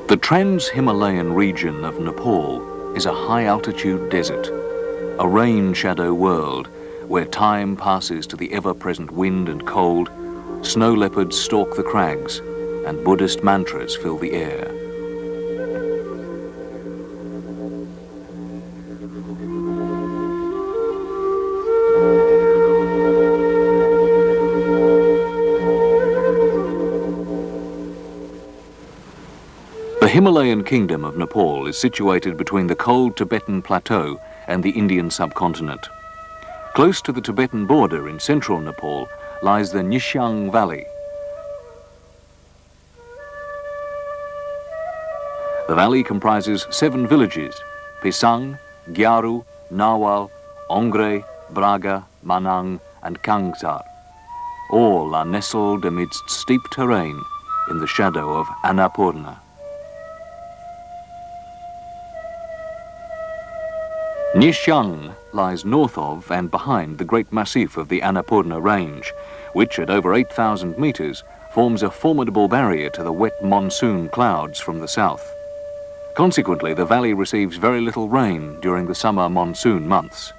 The trans-Himalayan region of Nepal is a high-altitude desert, a rain-shadow world where time passes to the ever-present wind and cold, snow leopards stalk the crags, and Buddhist mantras fill the air. The Himalayan kingdom of Nepal is situated between the cold Tibetan plateau and the Indian subcontinent. Close to the Tibetan border in central Nepal lies the Nyeshyang Valley. The valley comprises 7 villages: Pisang, Gyaru, Nawal, Ongre, Braga, Manang and Kangsar. All are nestled amidst steep terrain in the shadow of Annapurna. Nyeshyang lies north of and behind the great massif of the Annapurna range, which at over 8,000 meters forms a formidable barrier to the wet monsoon clouds from the south. Consequently, the valley receives very little rain during the summer monsoon months.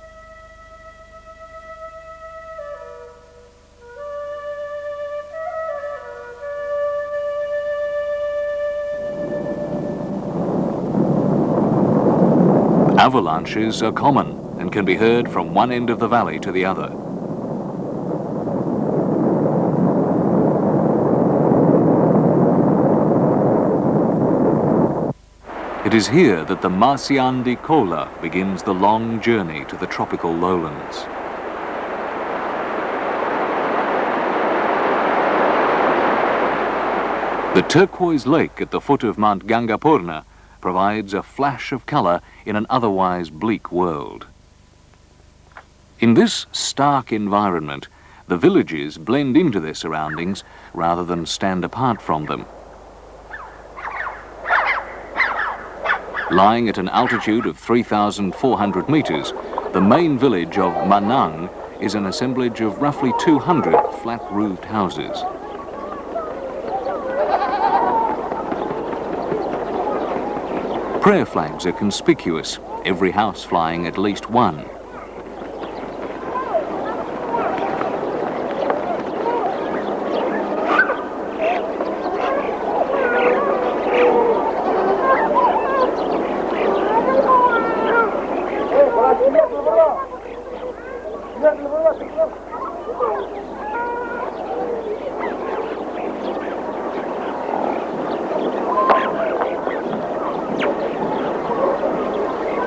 Avalanches are common and can be heard from one end of the valley to the other. It is here that the Nyeshyang Kola begins the long journey to the tropical lowlands. The turquoise lake at the foot of Mount Gangapurna provides a flash of colour in an otherwise bleak world. In this stark environment, the villages blend into their surroundings rather than stand apart from them. Lying at an altitude of 3,400 meters, the main village of Manang is an assemblage of roughly 200 flat-roofed houses. Prayer flags are conspicuous, every house flying at least one.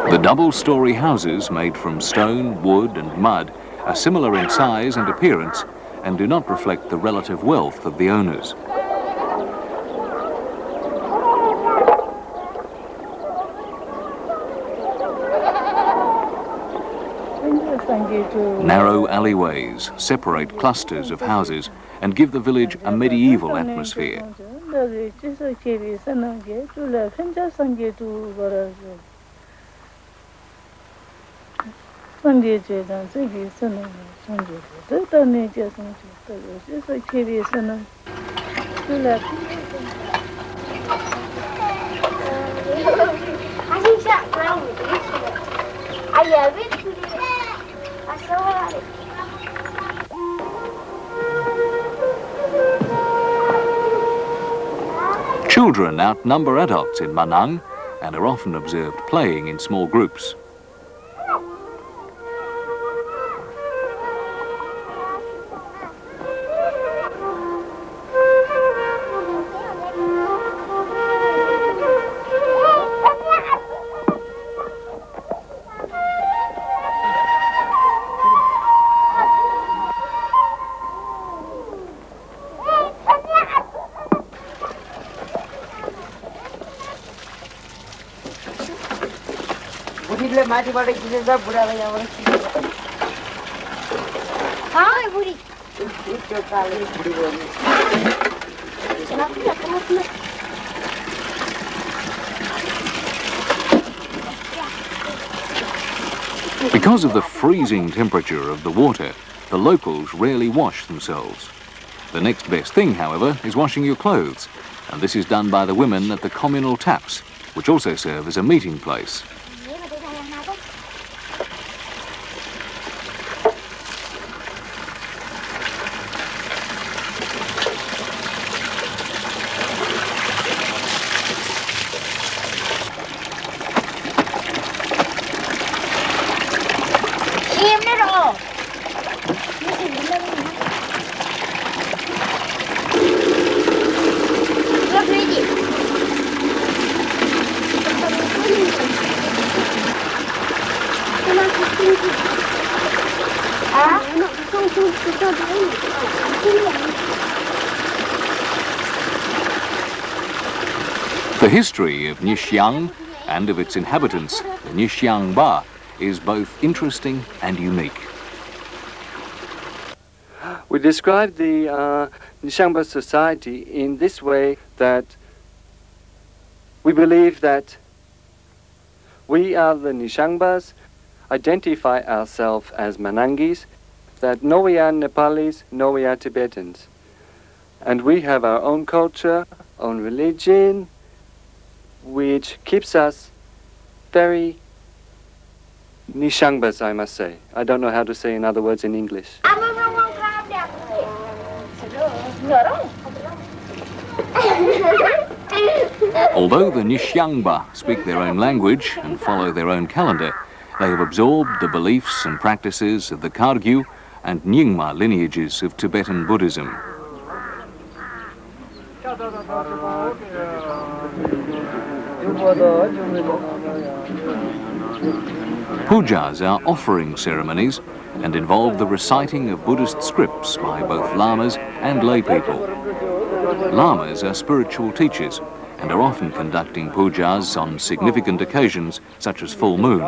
The double-story houses made from stone, wood and mud are similar in size and appearance and do not reflect the relative wealth of the owners. Narrow alleyways separate clusters of houses and give the village a medieval atmosphere. Children outnumber adults in Manang and are often observed playing in small groups. Hi, Woody. Because of the freezing temperature of the water, the locals rarely wash themselves. The next best thing, however, is washing your clothes, and this is done by the women at the communal taps, which also serve as a meeting place. The history of Nyeshyang and of its inhabitants, the Nyeshyangba, is both interesting and unique. We describe the Nyeshyangba society in this way, that we believe that we are the Nyeshangbas, identify ourselves as Manangis, that no we are Nepalis, no we are Tibetans. And we have our own culture, own religion, which keeps us very Nyeshangbas, I must say. I don't know how to say in other words in English. Although the Nyeshyangba speak their own language and follow their own calendar, they have absorbed the beliefs and practices of the Kagyu and Nyingma lineages of Tibetan Buddhism. Pujas are offering ceremonies and involve the reciting of Buddhist scripts by both lamas and lay people. Lamas are spiritual teachers and are often conducting pujas on significant occasions such as full moon.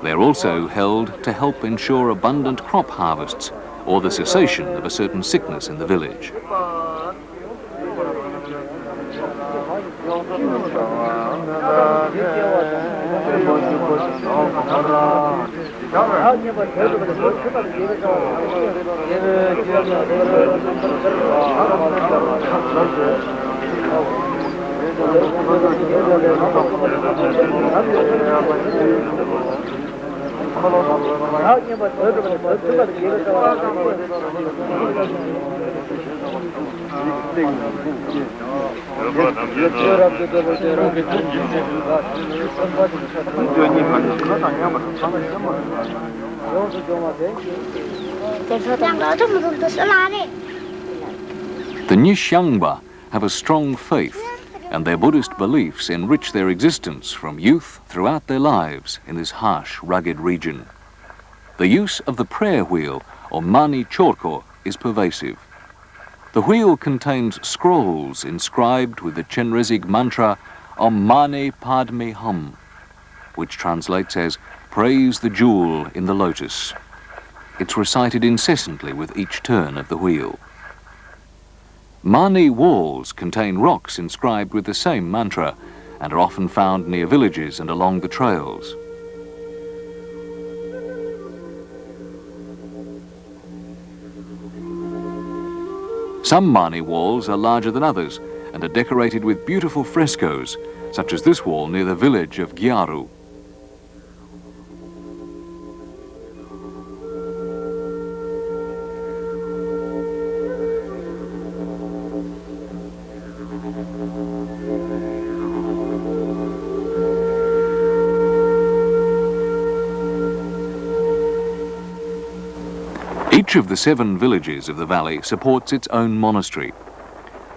They are also held to help ensure abundant crop harvests or the cessation of a certain sickness in the village. The Nyeshyangba have a strong faith, and their Buddhist beliefs enrich their existence from youth throughout their lives in this harsh, rugged region. The use of the prayer wheel, or mani chorko, is pervasive. The wheel contains scrolls inscribed with the Chenrezig mantra Om Mani Padme Hum, which translates as Praise the Jewel in the Lotus. It's recited incessantly with each turn of the wheel. Mani walls contain rocks inscribed with the same mantra and are often found near villages and along the trails. Some Mani walls are larger than others and are decorated with beautiful frescoes, such as this wall near the village of Gyaru. Each of the 7 villages of the valley supports its own monastery.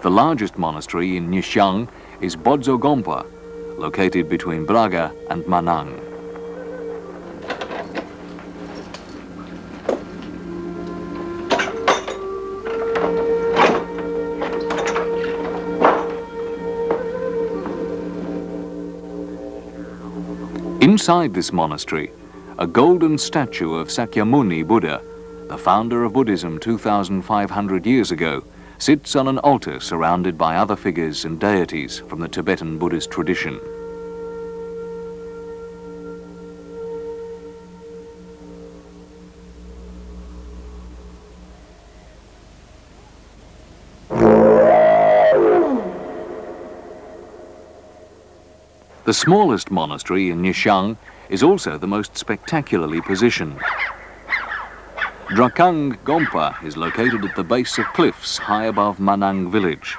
The largest monastery in Nyeshyang is Bodzogompa, located between Braga and Manang. Inside this monastery, a golden statue of Sakyamuni Buddha, the founder of Buddhism 2,500 years ago, sits on an altar surrounded by other figures and deities from the Tibetan Buddhist tradition. The smallest monastery in Nyeshyang is also the most spectacularly positioned. Drakang Gompa is located at the base of cliffs high above Manang village.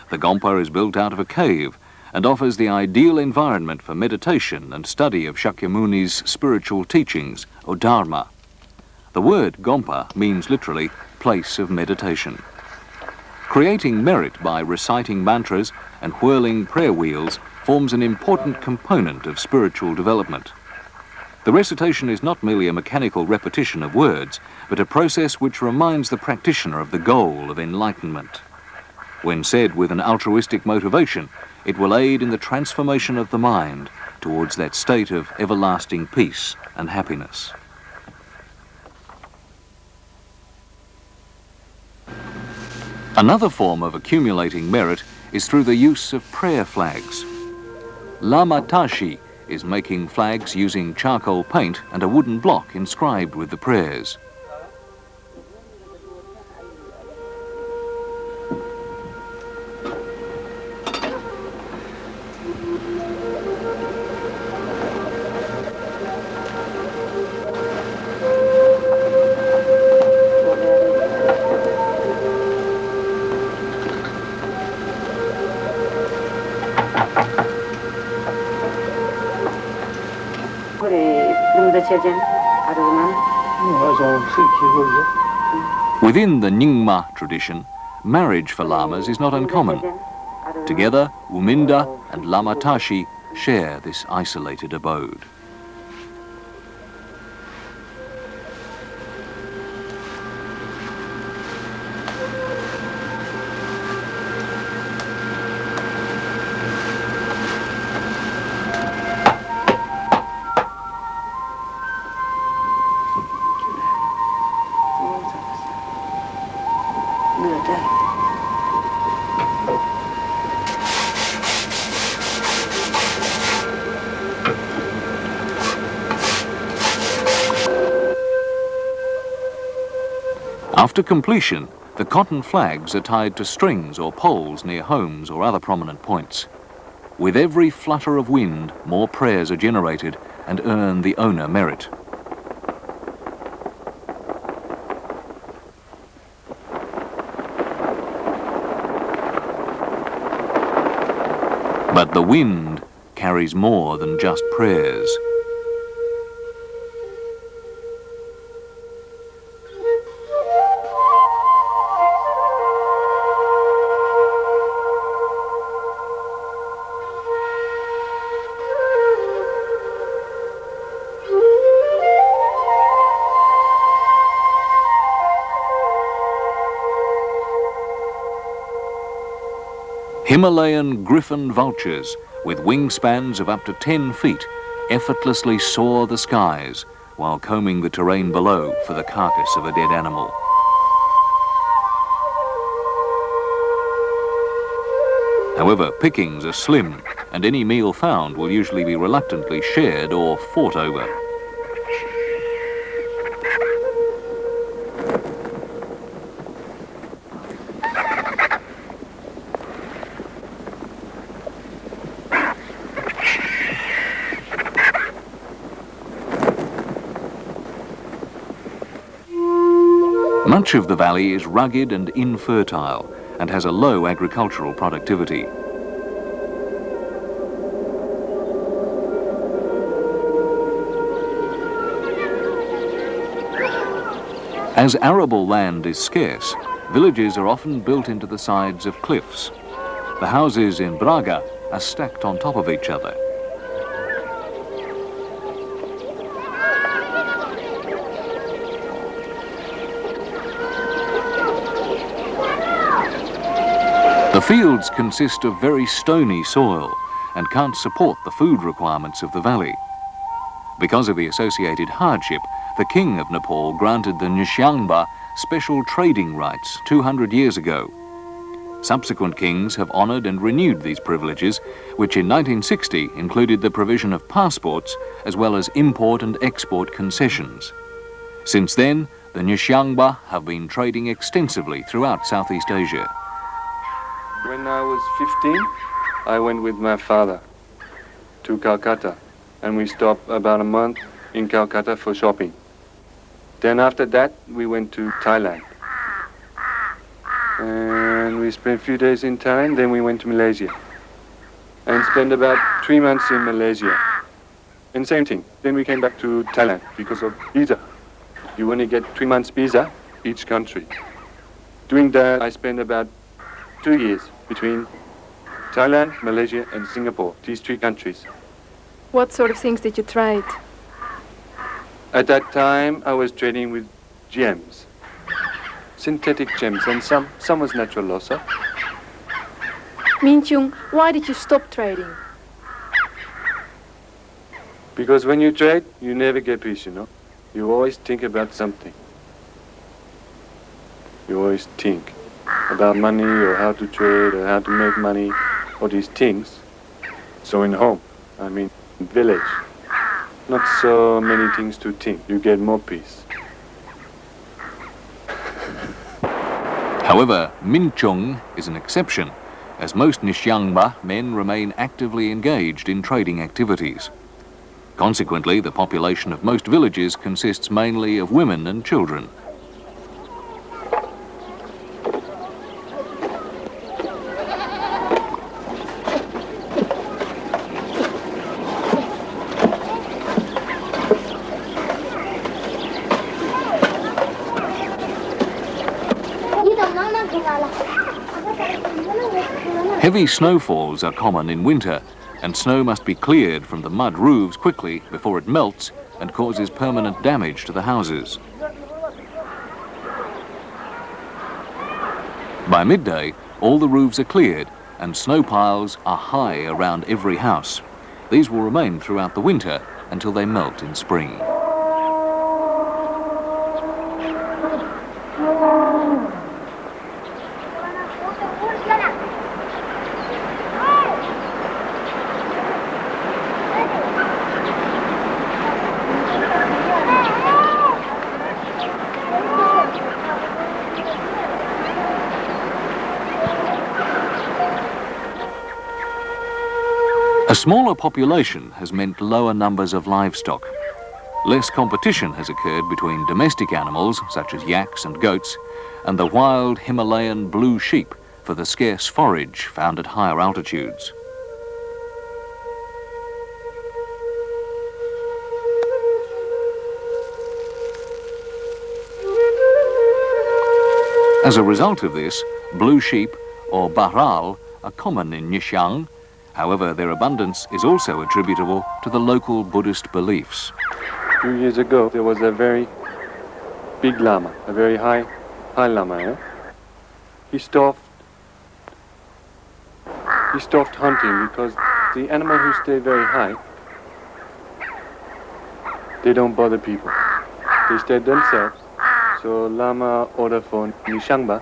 The Gompa is built out of a cave and offers the ideal environment for meditation and study of Shakyamuni's spiritual teachings, or Dharma. The word Gompa means literally place of meditation. Creating merit by reciting mantras and whirling prayer wheels forms an important component of spiritual development. The recitation is not merely a mechanical repetition of words, but a process which reminds the practitioner of the goal of enlightenment. When said with an altruistic motivation, it will aid in the transformation of the mind towards that state of everlasting peace and happiness. Another form of accumulating merit is through the use of prayer flags. Lama Tashi is making flags using charcoal paint and a wooden block inscribed with the prayers. Within the Nyingma tradition, marriage for lamas is not uncommon. Together, Uminda and Lama Tashi share this isolated abode. After completion, the cotton flags are tied to strings or poles near homes or other prominent points. With every flutter of wind, more prayers are generated and earn the owner merit. But the wind carries more than just prayers. Himalayan griffon vultures with wingspans of up to 10 feet effortlessly soar the skies while combing the terrain below for the carcass of a dead animal. However, pickings are slim, and any meal found will usually be reluctantly shared or fought over. Much of the valley is rugged and infertile and has a low agricultural productivity. As arable land is scarce, villages are often built into the sides of cliffs. The houses in Braga are stacked on top of each other. The fields consist of very stony soil and can't support the food requirements of the valley. Because of the associated hardship, the king of Nepal granted the Nyeshyangba special trading rights 200 years ago. Subsequent kings have honoured and renewed these privileges, which in 1960 included the provision of passports as well as import and export concessions. Since then, the Nyeshyangba have been trading extensively throughout Southeast Asia. When I was 15, I went with my father. to Calcutta, and we stopped about a month in Calcutta for shopping. Then after that, we went to Thailand. And we spent a few days in Thailand, then we went to Malaysia. And spent about 3 months in Malaysia. And same thing, then we came back to Thailand because of visa. You only get 3 months visa each country. Doing that, I spent about 2 years between Thailand, Malaysia, and Singapore, these 3 countries. What sort of things did you trade? At that time, I was trading with gems, synthetic gems, and some was natural also. Nyeshyang, why did you stop trading? Because when you trade, you never get peace, you know. You always think about something. You always think about money or how to trade or how to make money, all these things. So in home, I mean village, not so many things to think. You get more peace. However, Nyeshyang is an exception, as most Nyeshyangba men remain actively engaged in trading activities. Consequently, the population of most villages consists mainly of women and children. Heavy snowfalls are common in winter, and snow must be cleared from the mud roofs quickly before it melts and causes permanent damage to the houses. By midday, all the roofs are cleared and snow piles are high around every house. These will remain throughout the winter until they melt in spring. A smaller population has meant lower numbers of livestock. Less competition has occurred between domestic animals, such as yaks and goats, and the wild Himalayan blue sheep for the scarce forage found at higher altitudes. As a result of this, blue sheep, or bahral, are common in Nyeshyang. However, their abundance is also attributable to the local Buddhist beliefs. 2 years ago, there was a very big llama, a very high llama. He stopped hunting because the animals who stay very high, they don't bother people. They stay themselves. So Lama ordered for Nyeshyangba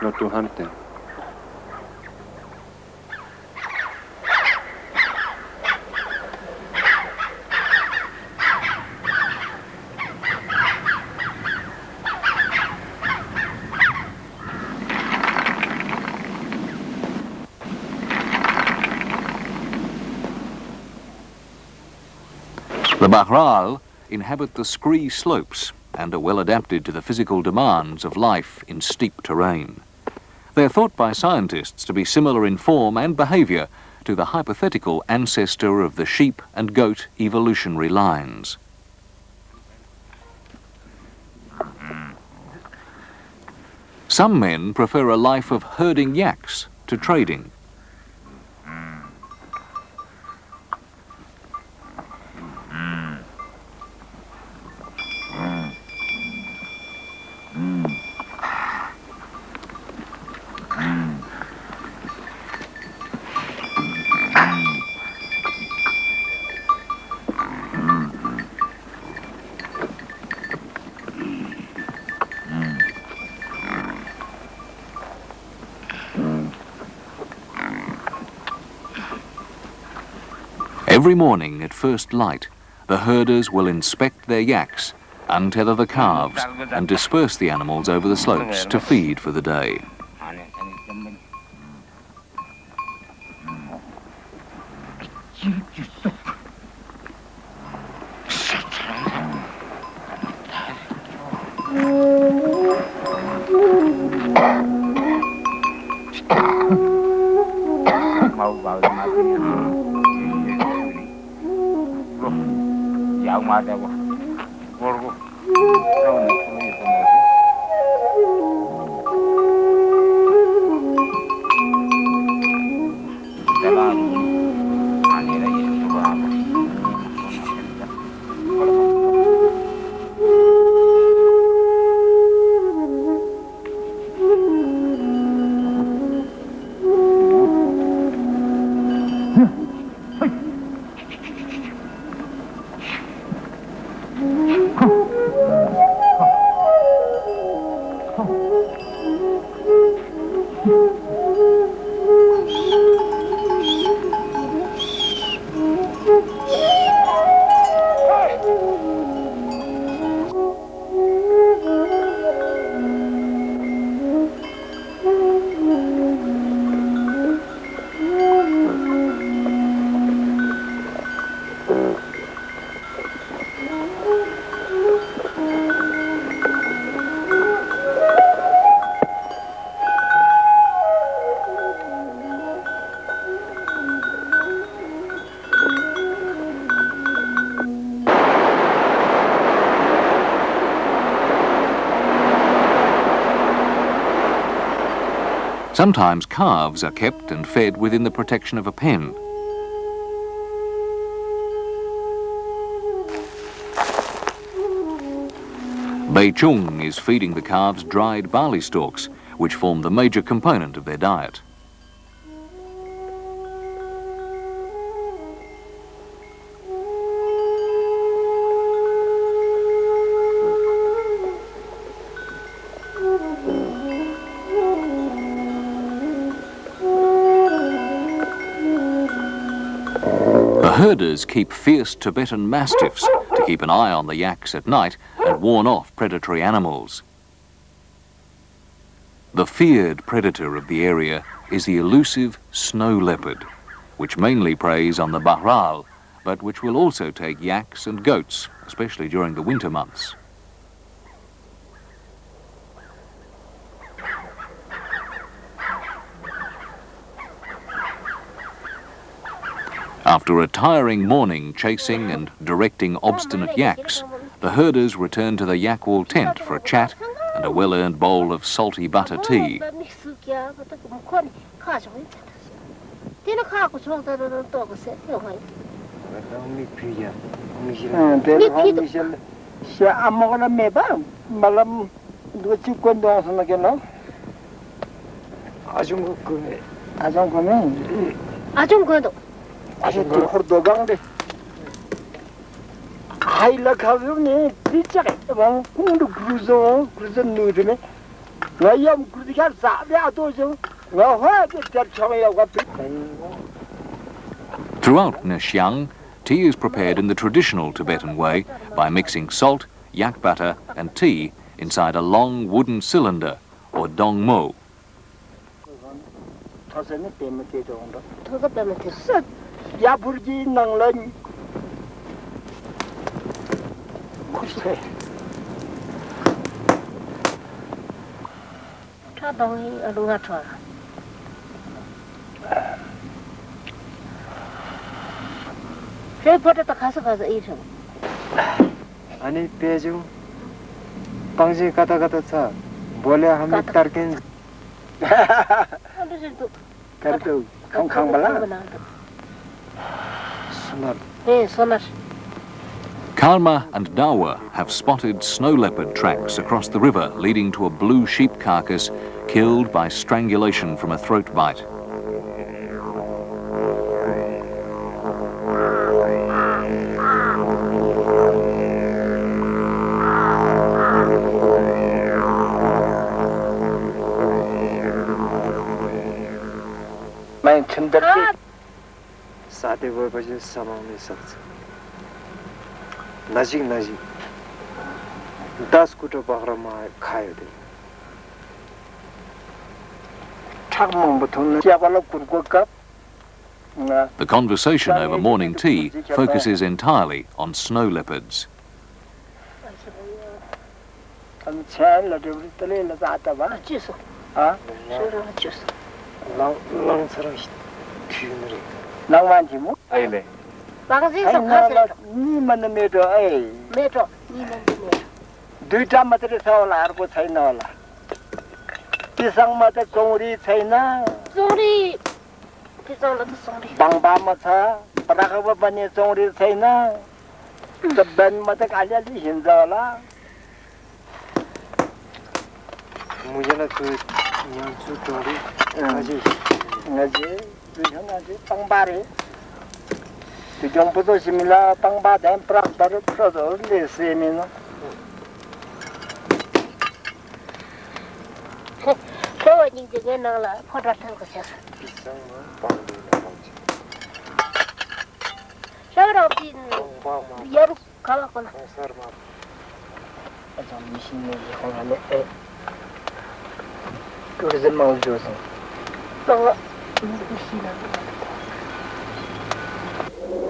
not to hunt them. The bahral inhabit the scree slopes and are well adapted to the physical demands of life in steep terrain. They are thought by scientists to be similar in form and behaviour to the hypothetical ancestor of the sheep and goat evolutionary lines. Some men prefer a life of herding yaks to trading. Every morning at first light, the herders will inspect their yaks, untether the calves and disperse the animals over the slopes to feed for the day. Sometimes calves are kept and fed within the protection of a pen. Chung is feeding the calves dried barley stalks, which form the major component of their diet. Herders keep fierce Tibetan mastiffs to keep an eye on the yaks at night and warn off predatory animals. The feared predator of the area is the elusive snow leopard, which mainly preys on the bahral, but which will also take yaks and goats, especially during the winter months. After a tiring morning chasing and directing obstinate yaks, the herders return to the yakwal tent for a chat and a well-earned bowl of salty butter tea. Throughout Nyeshyang, tea is prepared in the traditional Tibetan way by mixing salt, yak butter and tea inside a long wooden cylinder or dongmo. Ani peju pangji kata cha bole hami tarkin kartu khang bala sonar. Karma and Dawa have spotted snow leopard tracks across the river leading to a blue sheep carcass killed by strangulation from a throat bite. साथै गएपछि समाउन सक्छ नजिक 10 कुटो बखरामा खायो त्यो ठाकमङ बथुन चियापाला कुरको cup The conversation over morning tea focuses entirely on snow leopards.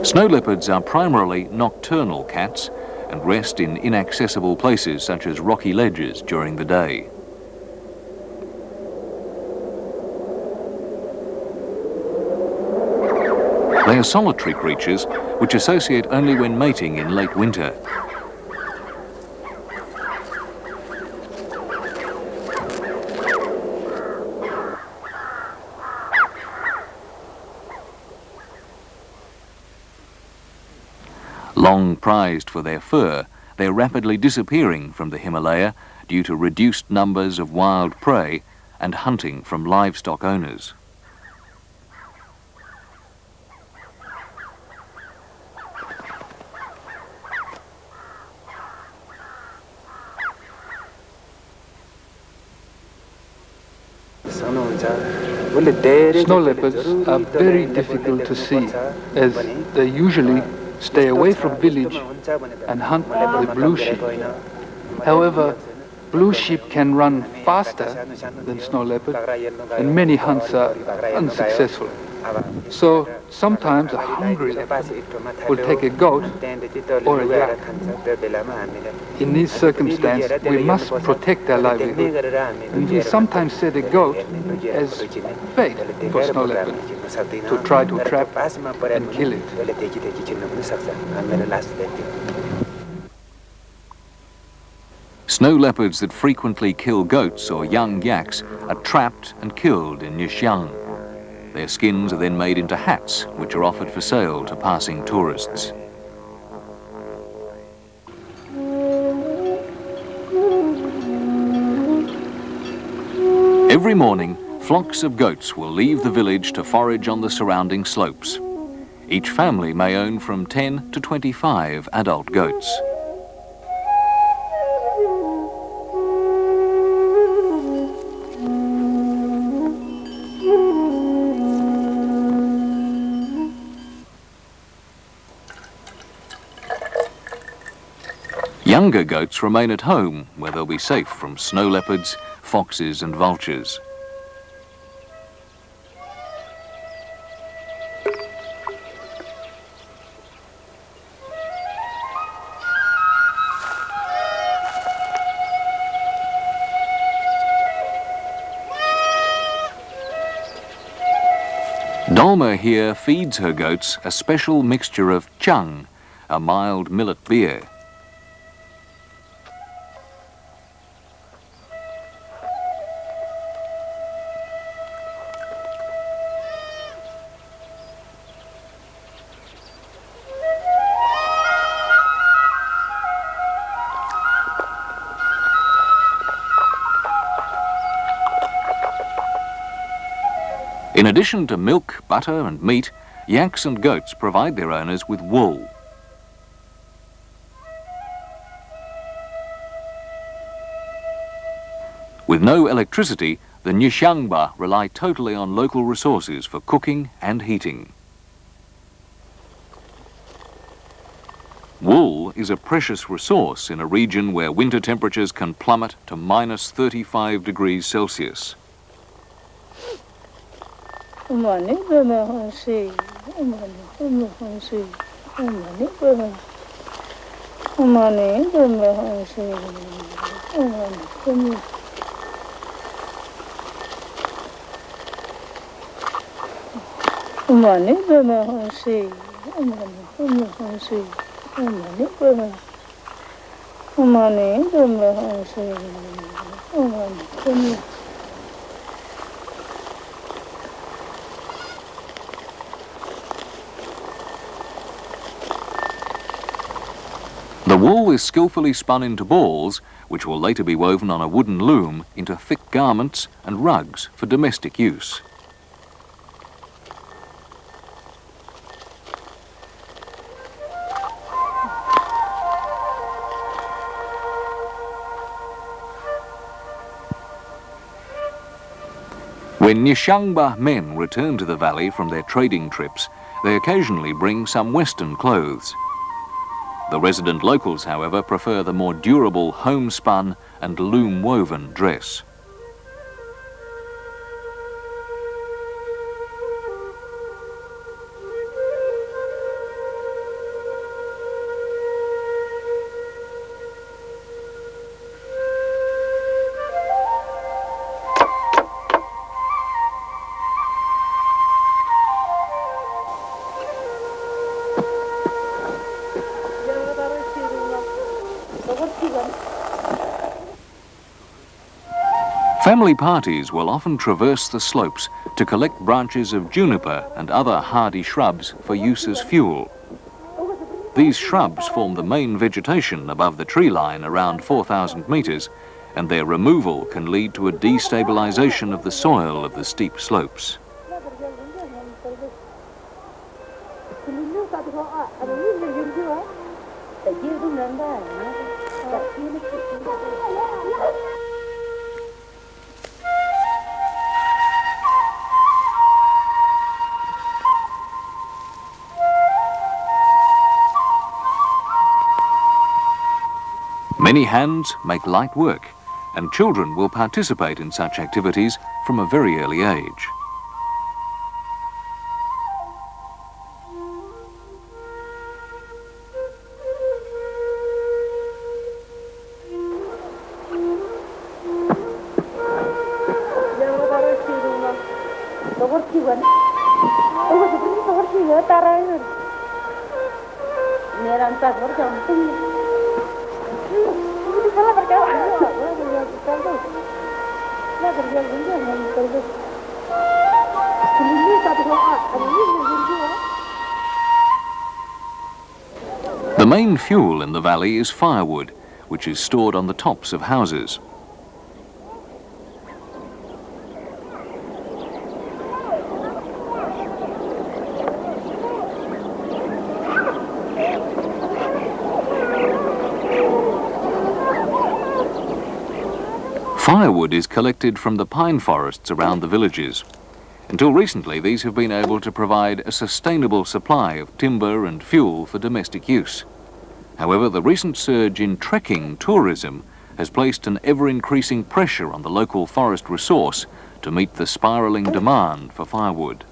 Snow leopards are primarily nocturnal cats and rest in inaccessible places such as rocky ledges during the day. They are solitary creatures which associate only when mating in late winter. Long prized for their fur, they are rapidly disappearing from the Himalaya due to reduced numbers of wild prey and hunting from livestock owners. Snow leopards are very difficult to see, as they usually stay away from village and hunt the blue sheep. However, blue sheep can run faster than snow leopard, and many hunts are unsuccessful. So sometimes a hungry leopard will take a goat or a yak. In these circumstances, we must protect their livelihood, and we sometimes set a goat as bait for snow leopard to try to trap and kill it. Snow leopards that frequently kill goats or young yaks are trapped and killed in Nyeshyang. Their skins are then made into hats, which are offered for sale to passing tourists. Every morning, flocks of goats will leave the village to forage on the surrounding slopes. Each family may own from 10 to 25 adult goats. Younger goats remain at home, where they'll be safe from snow leopards, foxes and vultures. Dolma here feeds her goats a special mixture of chung, a mild millet beer. In addition to milk, butter and meat, yaks and goats provide their owners with wool. With no electricity, the Nyeshyangba rely totally on local resources for cooking and heating. Wool is a precious resource in a region where winter temperatures can plummet to minus 35 degrees Celsius. The wool is skillfully spun into balls, which will later be woven on a wooden loom into thick garments and rugs for domestic use. When Nyeshyangba men return to the valley from their trading trips, they occasionally bring some Western clothes. The resident locals, however, prefer the more durable homespun and loom-woven dress. Family parties will often traverse the slopes to collect branches of juniper and other hardy shrubs for use as fuel. These shrubs form the main vegetation above the tree line around 4,000 meters, and their removal can lead to a destabilization of the soil of the steep slopes. Many hands make light work, and children will participate in such activities from a very early age. The main fuel in the valley is firewood, which is stored on the tops of houses. Firewood is collected from the pine forests around the villages. Until recently, these have been able to provide a sustainable supply of timber and fuel for domestic use. However, the recent surge in trekking tourism has placed an ever-increasing pressure on the local forest resource to meet the spiralling demand for firewood.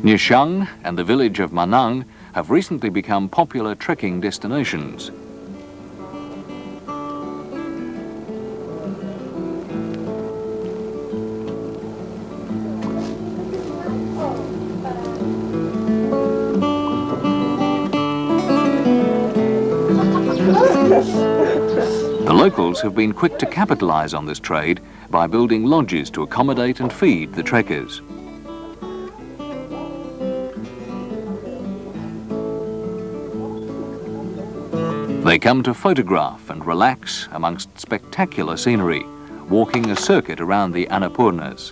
Nyeshyang and the village of Manang have recently become popular trekking destinations. The locals have been quick to capitalize on this trade by building lodges to accommodate and feed the trekkers. They come to photograph and relax amongst spectacular scenery, walking a circuit around the Annapurnas.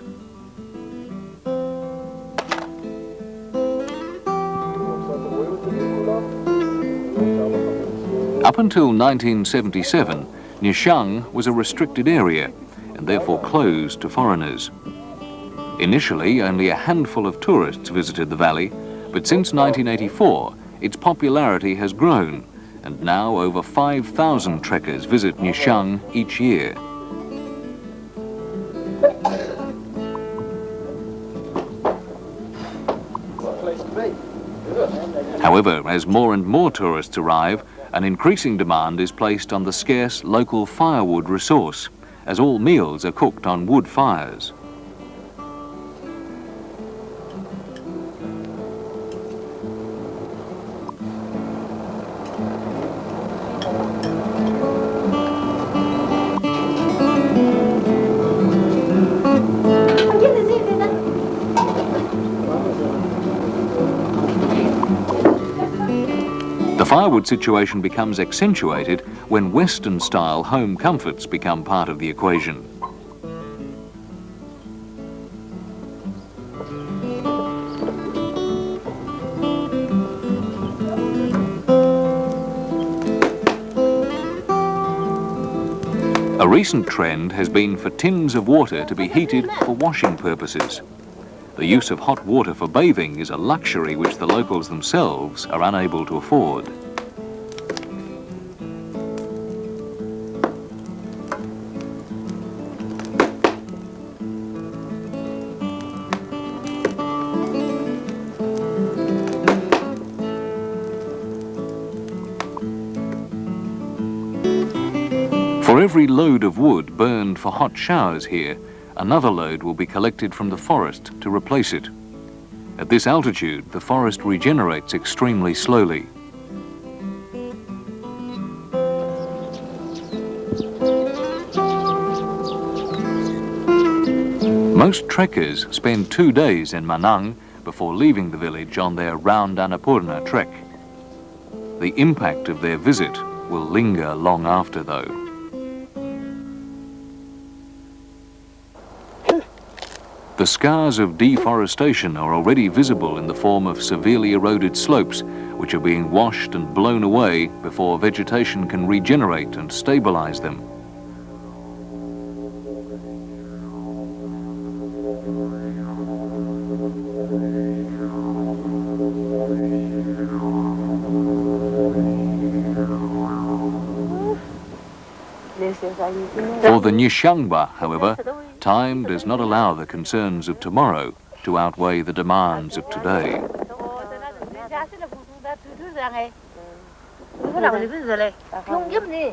Up until 1977, Nyeshyang was a restricted area and therefore closed to foreigners. Initially, only a handful of tourists visited the valley, but since 1984, its popularity has grown, and now over 5,000 trekkers visit Nyeshyang each year. However, as more and more tourists arrive, an increasing demand is placed on the scarce local firewood resource, as all meals are cooked on wood fires. The firewood situation becomes accentuated when Western-style home comforts become part of the equation. A recent trend has been for tins of water to be heated for washing purposes. The use of hot water for bathing is a luxury which the locals themselves are unable to afford. For every load of wood burned for hot showers here, another load will be collected from the forest to replace it. At this altitude, the forest regenerates extremely slowly. Most trekkers spend 2 days in Manang before leaving the village on their round Annapurna trek. The impact of their visit will linger long after, though. The scars of deforestation are already visible in the form of severely eroded slopes, which are being washed and blown away before vegetation can regenerate and stabilize them. For the Nyeshyangba, however, time does not allow the concerns of tomorrow to outweigh the demands of today.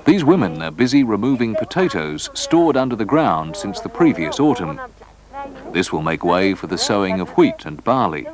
These women are busy removing potatoes stored under the ground since the previous autumn. This will make way for the sowing of wheat and barley.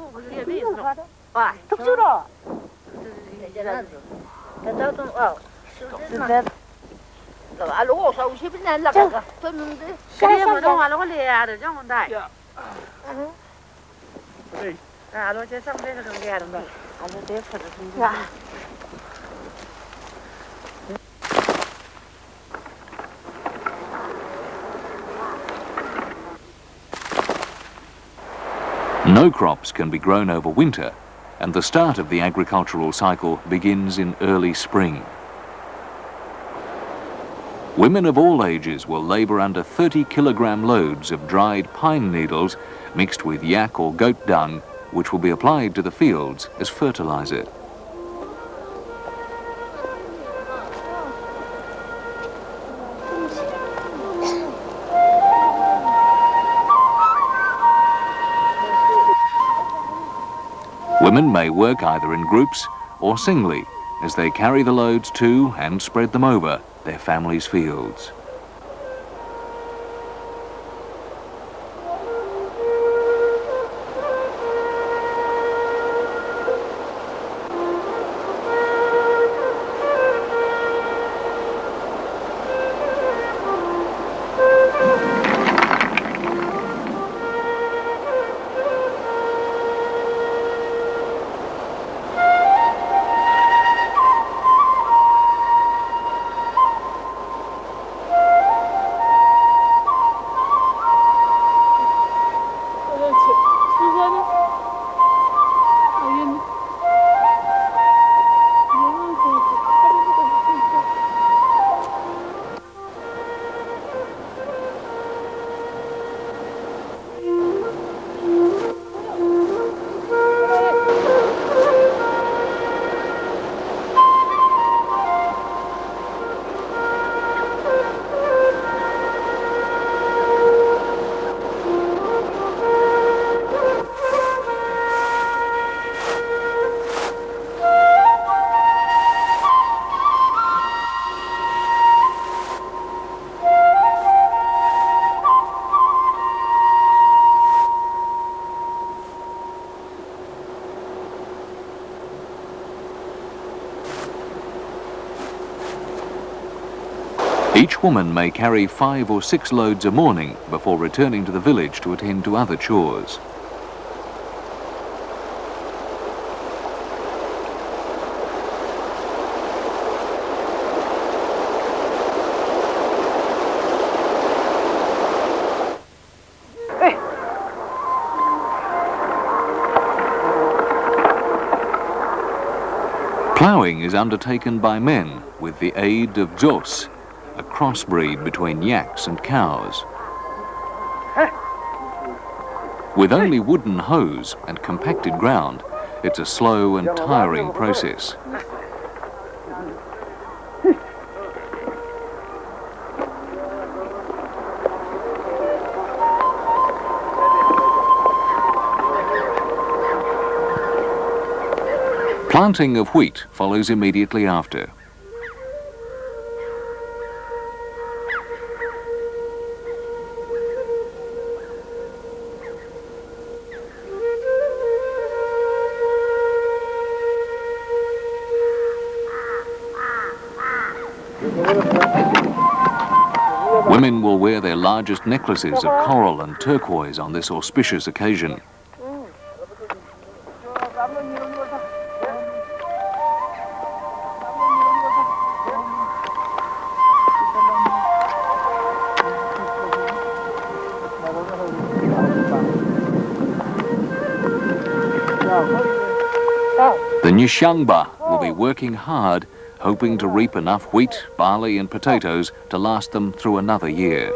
No crops can be grown over winter, and the start of the agricultural cycle begins in early spring. Women of all ages will labour under 30-kilogram loads of dried pine needles mixed with yak or goat dung, which will be applied to the fields as fertiliser. Women may work either in groups or singly as they carry the loads to and spread them over their families' fields. Each woman may carry 5 or 6 loads a morning before returning to the village to attend to other chores. Ploughing is undertaken by men with the aid of Jos, a crossbreed between yaks and cows. With only wooden hoes and compacted ground, it's a slow and tiring process. Planting of wheat follows immediately after. Women will wear their largest necklaces of coral and turquoise on this auspicious occasion. The Nyeshyangba will be working hard, hoping to reap enough wheat, barley and potatoes to last them through another year.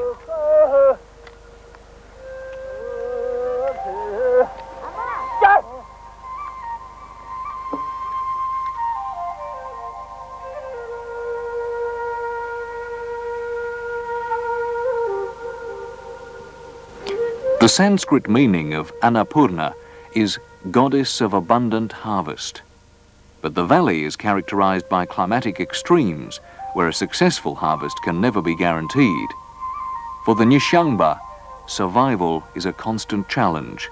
The Sanskrit meaning of Annapurna is goddess of abundant harvest. But the valley is characterized by climatic extremes where a successful harvest can never be guaranteed. For the Nyeshyangba, survival is a constant challenge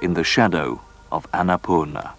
in the shadow of Annapurna.